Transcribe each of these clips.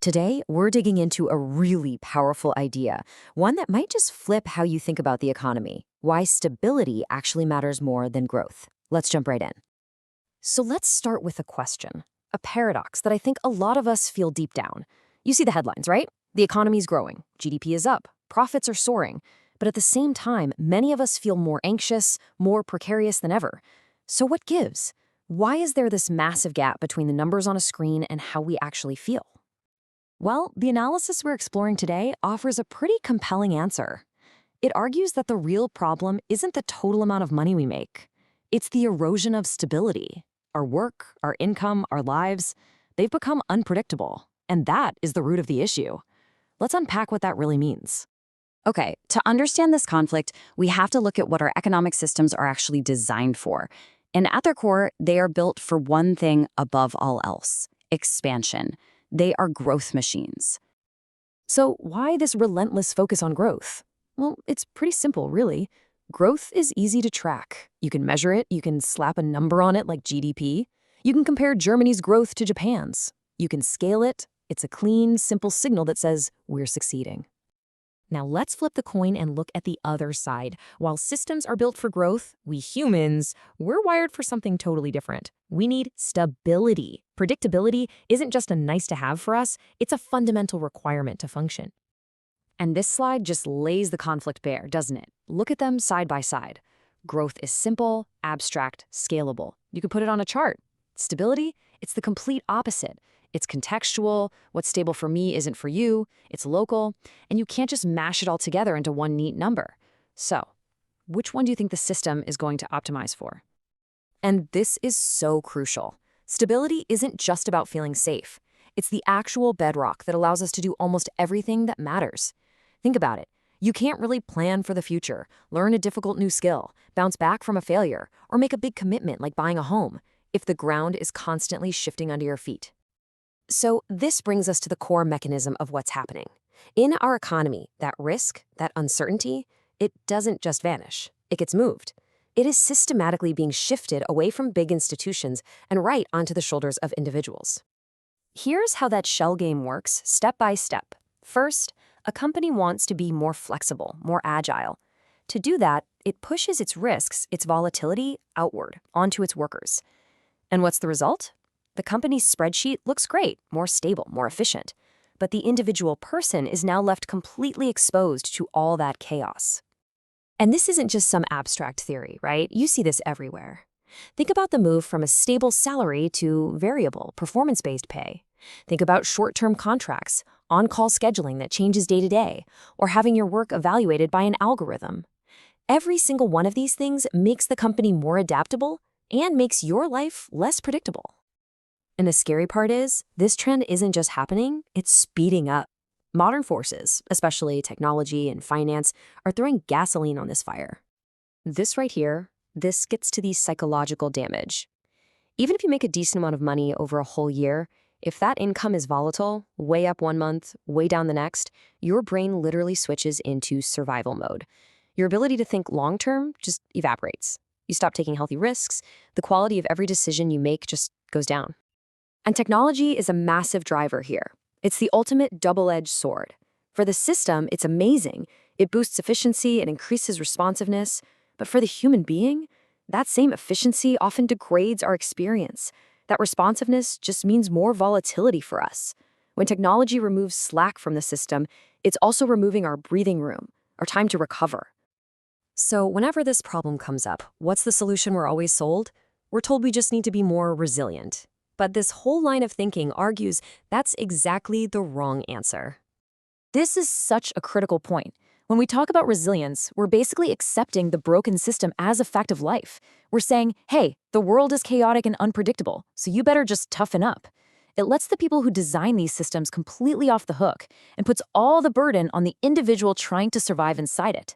Today, we're digging into a really powerful idea, one that might just flip how you think about the economy, why stability actually matters more than growth. Let's jump right in. So let's start with a question, a paradox that I think a lot of us feel deep down. You see the headlines, right? The economy's growing, GDP is up, profits are soaring. But at the same time, many of us feel more anxious, more precarious than ever. So what gives? Why is there this massive gap between the numbers on a screen and how we actually feel? Well, the analysis we're exploring today offers a pretty compelling answer. It argues that the real problem isn't the total amount of money we make. It's the erosion of stability. Our work, our income, our lives, they've become unpredictable. And that is the root of the issue. Let's unpack what that really means. Okay, to understand this conflict, we have to look at what our economic systems are actually designed for. And at their core, they are built for one thing above all else: expansion. They are growth machines. So why this relentless focus on growth? Well, it's pretty simple, really. Growth is easy to track. You can measure it, you can slap a number on it like GDP. You can compare Germany's growth to Japan's. You can scale it. It's a clean, simple signal that says we're succeeding. Now let's flip the coin and look at the other side. While systems are built for growth, we humans, we're wired for something totally different. We need stability. Predictability isn't just a nice to have for us, it's a fundamental requirement to function. And this slide just lays the conflict bare, doesn't it? Look at them side by side. Growth is simple, abstract, scalable. You could put it on a chart. Stability, it's the complete opposite. It's contextual. What's stable for me isn't for you. It's local. And you can't just mash it all together into one neat number. So, which one do you think the system is going to optimize for? And this is so crucial. Stability isn't just about feeling safe. It's the actual bedrock that allows us to do almost everything that matters. Think about it. You can't really plan for the future, learn a difficult new skill, bounce back from a failure, or make a big commitment like buying a home if the ground is constantly shifting under your feet. So this brings us to the core mechanism of what's happening. In our economy, that risk, that uncertainty, it doesn't just vanish. It gets moved. It is systematically being shifted away from big institutions and right onto the shoulders of individuals. Here's how that shell game works, step by step. First, a company wants to be more flexible, more agile. To do that, it pushes its risks, its volatility, outward, onto its workers. And what's the result? The company's spreadsheet looks great, more stable, more efficient. But the individual person is now left completely exposed to all that chaos. And this isn't just some abstract theory, right? You see this everywhere. Think about the move from a stable salary to variable, performance-based pay. Think about short-term contracts, on-call scheduling that changes day to day, or having your work evaluated by an algorithm. Every single one of these things makes the company more adaptable and makes your life less predictable. And the scary part is, this trend isn't just happening, it's speeding up. Modern forces, especially technology and finance, are throwing gasoline on this fire. This right here, this gets to the psychological damage. Even if you make a decent amount of money over a whole year, if that income is volatile, way up one month, way down the next, your brain literally switches into survival mode. Your ability to think long-term just evaporates. You stop taking healthy risks, the quality of every decision you make just goes down. And technology is a massive driver here. It's the ultimate double-edged sword. For the system, it's amazing. It boosts efficiency and increases responsiveness. But for the human being, that same efficiency often degrades our experience. That responsiveness just means more volatility for us. When technology removes slack from the system, it's also removing our breathing room, our time to recover. So whenever this problem comes up, what's the solution we're always sold? We're told we just need to be more resilient. But this whole line of thinking argues that's exactly the wrong answer. This is such a critical point. When we talk about resilience, we're basically accepting the broken system as a fact of life. We're saying, hey, the world is chaotic and unpredictable, so you better just toughen up. It lets the people who design these systems completely off the hook and puts all the burden on the individual trying to survive inside it.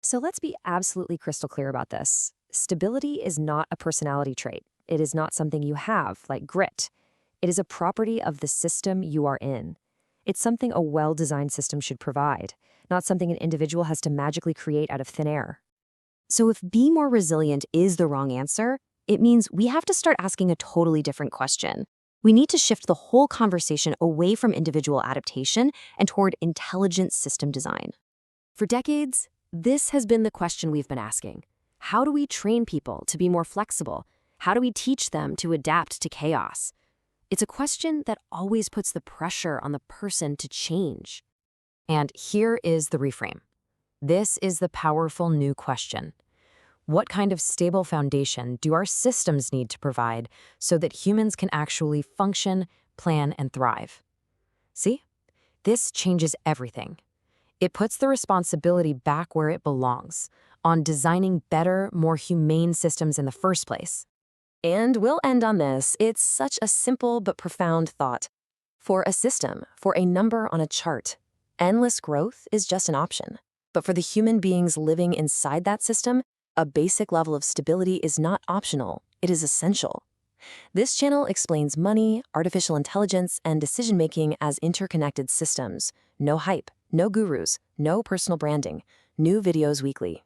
So let's be absolutely crystal clear about this. Stability is not a personality trait. It is not something you have, like grit. It is a property of the system you are in. It's something a well-designed system should provide, not something an individual has to magically create out of thin air. So if be more resilient is the wrong answer, it means we have to start asking a totally different question. We need to shift the whole conversation away from individual adaptation and toward intelligent system design. For decades, this has been the question we've been asking. How do we train people to be more flexible? How do we teach them to adapt to chaos? It's a question that always puts the pressure on the person to change. And here is the reframe. This is the powerful new question. What kind of stable foundation do our systems need to provide so that humans can actually function, plan, and thrive? See? This changes everything. It puts the responsibility back where it belongs, on designing better, more humane systems in the first place. And we'll end on this. It's such a simple but profound thought. For a system, for a number on a chart, endless growth is just an option. But for the human beings living inside that system, a basic level of stability is not optional, it is essential. This channel explains money, artificial intelligence, and decision-making as interconnected systems. No hype, no gurus, no personal branding. New videos weekly.